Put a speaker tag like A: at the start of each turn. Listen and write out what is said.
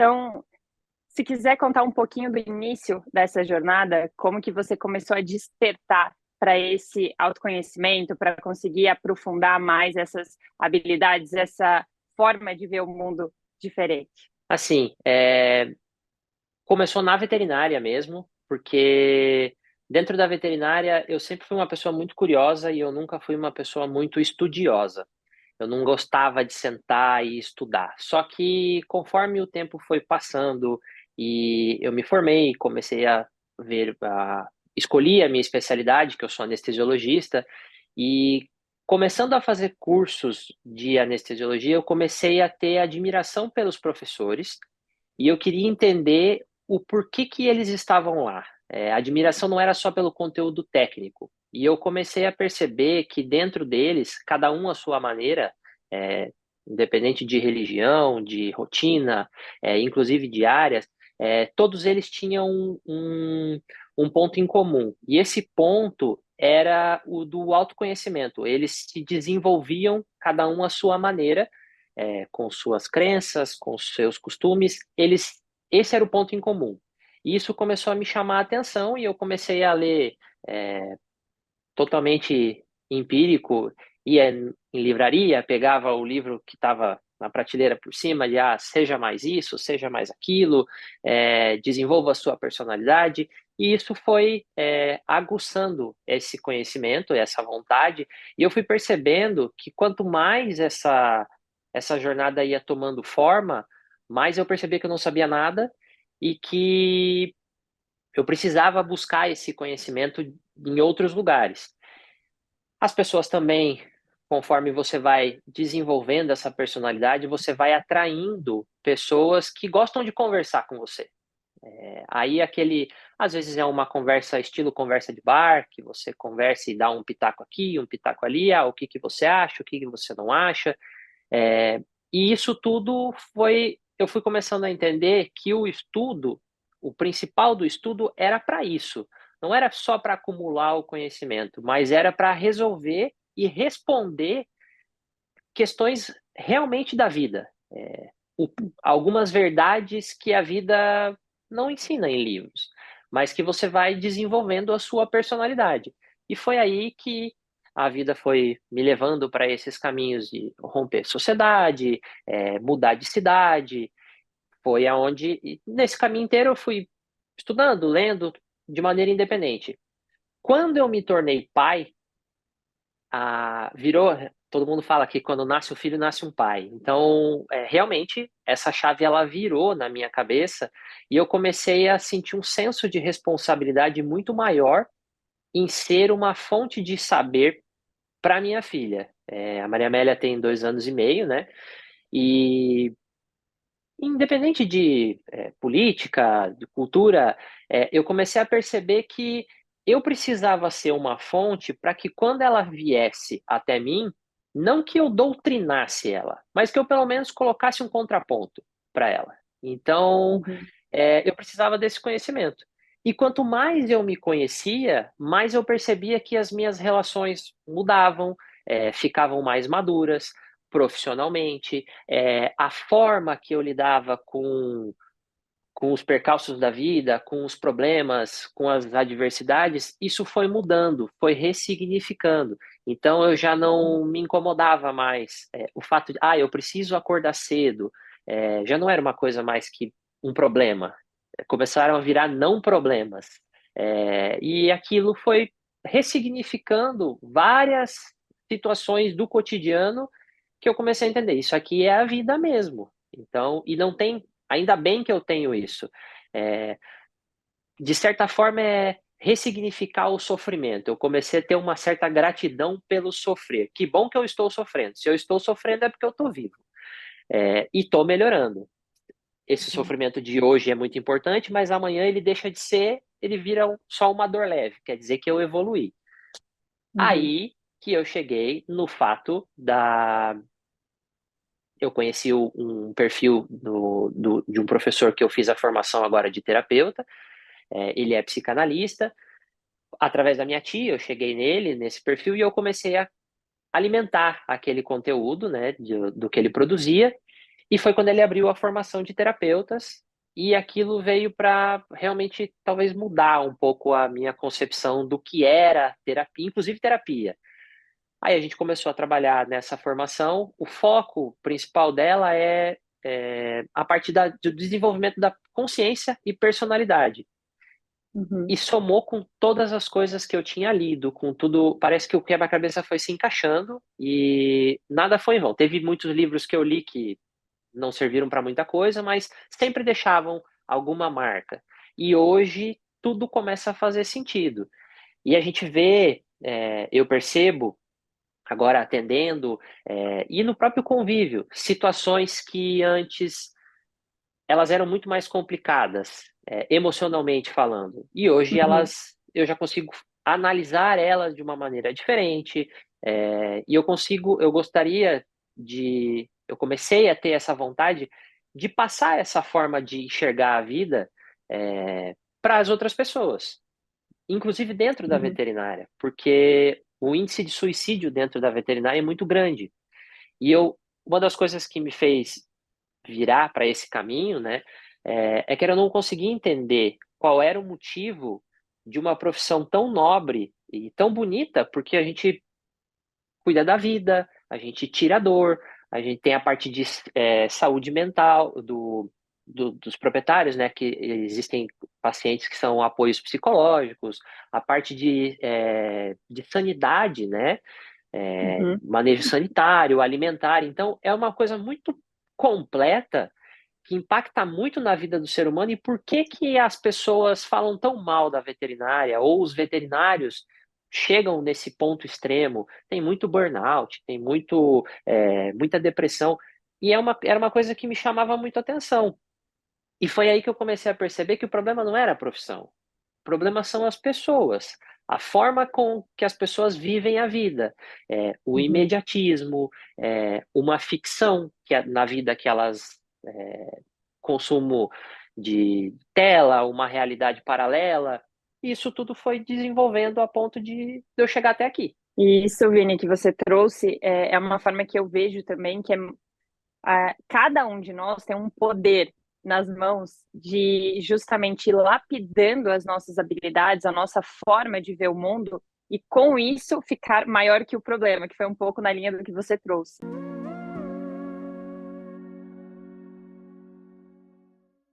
A: Então, se quiser contar um pouquinho do início dessa jornada, como que você começou a despertar para esse autoconhecimento, para conseguir aprofundar mais essas habilidades, essa forma de ver o mundo diferente?
B: Assim, começou na veterinária mesmo, porque dentro da veterinária eu sempre fui uma pessoa muito curiosa e eu nunca fui uma pessoa muito estudiosa. Eu não gostava de sentar e estudar. Só que conforme o tempo foi passando e eu me formei, comecei a ver, escolhi a minha especialidade, que eu sou anestesiologista, e começando a fazer cursos de anestesiologia, eu comecei a ter admiração pelos professores e eu queria entender o porquê que eles estavam lá. A admiração não era só pelo conteúdo técnico. E eu comecei a perceber que dentro deles, cada um à sua maneira, independente de religião, de rotina, inclusive de áreas, todos eles tinham um ponto em comum. E esse ponto era o do autoconhecimento. Eles se desenvolviam, cada um à sua maneira, com suas crenças, com seus costumes, esse era o ponto em comum. E isso começou a me chamar a atenção e eu comecei a ler totalmente empírico, ia em livraria, pegava o livro que estava na prateleira por cima, de seja mais isso, seja mais aquilo, desenvolva a sua personalidade, e isso foi aguçando esse conhecimento, essa vontade, e eu fui percebendo que quanto mais essa jornada ia tomando forma, mais eu percebia que eu não sabia nada e que eu precisava buscar esse conhecimento em outros lugares. As pessoas também, conforme você vai desenvolvendo essa personalidade, você vai atraindo pessoas que gostam de conversar com você. Aí às vezes é uma conversa estilo conversa de bar, que você conversa e dá um pitaco aqui, um pitaco ali, o que que você acha, o que que você não acha. E isso tudo eu fui começando a entender que o principal do estudo era para isso. Não era só para acumular o conhecimento, mas era para resolver e responder questões realmente da vida. Algumas verdades que a vida não ensina em livros, mas que você vai desenvolvendo a sua personalidade. E foi aí que a vida foi me levando para esses caminhos de romper sociedade, mudar de cidade. Foi aonde, nesse caminho inteiro, eu fui estudando, lendo de maneira independente. Quando eu me tornei pai, virou. Todo mundo fala que quando nasce um filho, nasce um pai. Então, realmente, essa chave ela virou na minha cabeça e eu comecei a sentir um senso de responsabilidade muito maior em ser uma fonte de saber para minha filha. A Maria Amélia tem 2 anos e meio, né? E independente de política, de cultura, eu comecei a perceber que eu precisava ser uma fonte para que quando ela viesse até mim, não que eu doutrinasse ela, mas que eu pelo menos colocasse um contraponto para ela. Então,
A: Uhum.
B: eu precisava desse conhecimento. E quanto mais eu me conhecia, mais eu percebia que as minhas relações mudavam, ficavam mais maduras profissionalmente, a forma que eu lidava com os percalços da vida, com os problemas, com as adversidades, isso foi mudando, foi ressignificando. Então eu já não me incomodava mais. O fato de, eu preciso acordar cedo, já não era uma coisa mais que um problema. Começaram a virar não problemas. E aquilo foi ressignificando várias situações do cotidiano que eu comecei a entender. Isso aqui é a vida mesmo. Então, e não tem. Ainda bem que eu tenho isso. É, de certa forma, é ressignificar o sofrimento. Eu comecei a ter uma certa gratidão pelo sofrer. Que bom que eu estou sofrendo. Se eu estou sofrendo é porque eu estou vivo. E estou melhorando. Esse
A: Uhum.
B: sofrimento de hoje é muito importante, mas amanhã ele deixa de ser, ele vira só uma dor leve. Quer dizer que eu evoluí.
A: Uhum.
B: Aí que eu cheguei no fato da. Eu conheci um perfil de um professor que eu fiz a formação agora de terapeuta. Ele é psicanalista. Através da minha tia, eu cheguei nesse perfil, e eu comecei a alimentar aquele conteúdo, né, do que ele produzia. E foi quando ele abriu a formação de terapeutas, e aquilo veio para realmente talvez mudar um pouco a minha concepção do que era terapia, inclusive terapia. Aí a gente começou a trabalhar nessa formação. O foco principal dela é a parte do desenvolvimento da consciência e personalidade.
A: Uhum.
B: E somou com todas as coisas que eu tinha lido, com tudo. Parece que o quebra-cabeça foi se encaixando e nada foi em vão. Teve muitos livros que eu li que não serviram para muita coisa, mas sempre deixavam alguma marca. E hoje tudo começa a fazer sentido. E a gente vê, eu percebo, agora atendendo, e no próprio convívio, situações que antes elas eram muito mais complicadas, emocionalmente falando. E hoje
A: Uhum.
B: eu já consigo analisar elas de uma maneira diferente, e eu gostaria eu comecei a ter essa vontade de passar essa forma de enxergar a vida para as outras pessoas, inclusive dentro da
A: Uhum.
B: veterinária, porque o índice de suicídio dentro da veterinária é muito grande. E uma das coisas que me fez virar para esse caminho, né, é que eu não conseguia entender qual era o motivo de uma profissão tão nobre e tão bonita, porque a gente cuida da vida, a gente tira a dor, a gente tem a parte de saúde mental dos proprietários, né, que existem pacientes que são apoios psicológicos, a parte de sanidade, né,
A: Uhum.
B: manejo sanitário, alimentar. Então, é uma coisa muito completa que impacta muito na vida do ser humano. E por que que as pessoas falam tão mal da veterinária ou os veterinários chegam nesse ponto extremo? Tem muito burnout, tem muita depressão. E era uma coisa que me chamava muito a atenção. E foi aí que eu comecei a perceber que o problema não era a profissão. O problema são as pessoas, a forma com que as pessoas vivem a vida, o
A: Uhum.
B: imediatismo, uma ficção na vida que elas consumo de tela, uma realidade paralela. E isso tudo foi desenvolvendo a ponto de eu chegar até aqui.
A: E isso, Vini, que você trouxe é uma forma que eu vejo também que cada um de nós tem um poder nas mãos de justamente ir lapidando as nossas habilidades, a nossa forma de ver o mundo e com isso ficar maior que o problema, que foi um pouco na linha do que você trouxe.